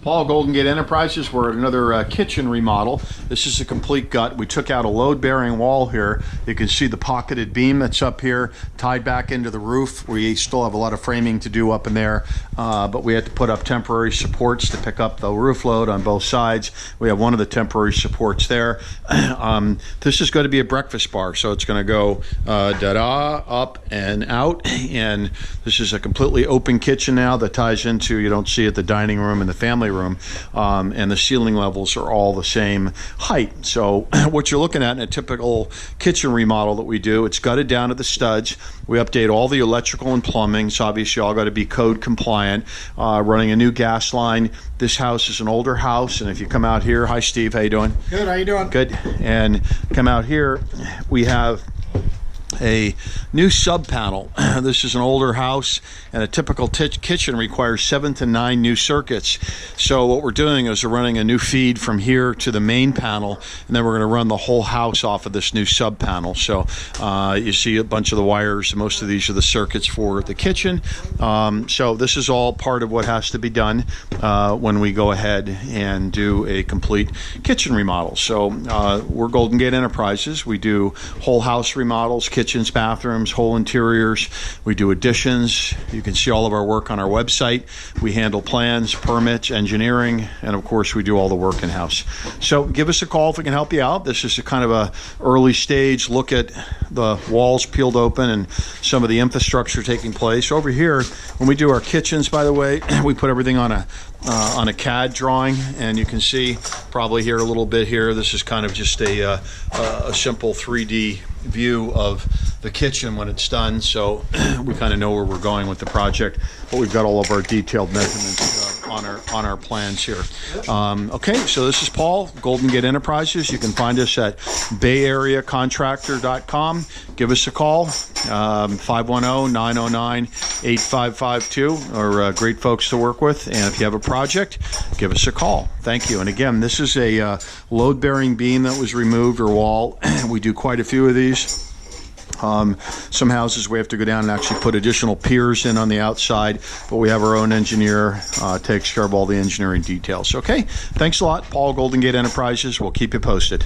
Paul, Golden Gate Enterprises. We're at another kitchen remodel. This is a complete gut. We took out a load-bearing wall here. You can see the pocketed beam that's up here, tied back into the roof. We still have a lot of framing to do up in there, but we had to put up temporary supports to pick up the roof load on both sides. We have one of the temporary supports there. This is going to be a breakfast bar, so it's going to go da-da, up and out, and this is a completely open kitchen now that ties into, you don't see it, the dining room and the family room, and the ceiling levels are all the same height. So what you're looking at in a typical kitchen remodel that we do, it's gutted down to the studs. We update all the electrical and plumbing, so obviously all got to be code compliant. Running a new gas line. This house is an older house, and if you come out here, hi Steve, how you doing? Good, how you doing? Good. And come out here, we have a new sub panel. This is an older house, and a typical kitchen requires 7 to 9 new circuits. So what we're doing is we're running a new feed from here to the main panel, and then we're going to run the whole house off of this new sub panel. So you see a bunch of the wires. Most of these are the circuits for the kitchen. So this is all part of what has to be done when we go ahead and do a complete kitchen remodel. So we're Golden Gate Enterprises. We do whole house remodels, kitchens, bathrooms, whole interiors. We do additions. You can see all of our work on our website. We handle plans, permits, engineering, and of course we do all the work in-house. So give us a call if we can help you out. This is a kind of a early stage look at the walls peeled open and some of the infrastructure taking place. Over here, when we do our kitchens, by the way, we put everything on a CAD drawing, and you can see probably here a little bit here. This is kind of just a simple 3D view of the kitchen when it's done, so we kind of know where we're going with the project, but we've got all of our detailed measurements on our plans here. Okay, so this is Paul, Golden Gate Enterprises. You can find us at bayareacontractor.com. Give us a call, 510-909-8552. Or great folks to work with, and if you have a project, give us a call. Thank you. And again, this is a load-bearing beam that was removed, or wall. We do quite a few of these. Some houses we have to go down and actually put additional piers in on the outside, but we have our own engineer, takes care of all the engineering details. Okay, thanks a lot, Paul, Golden Gate Enterprises. We'll keep you posted.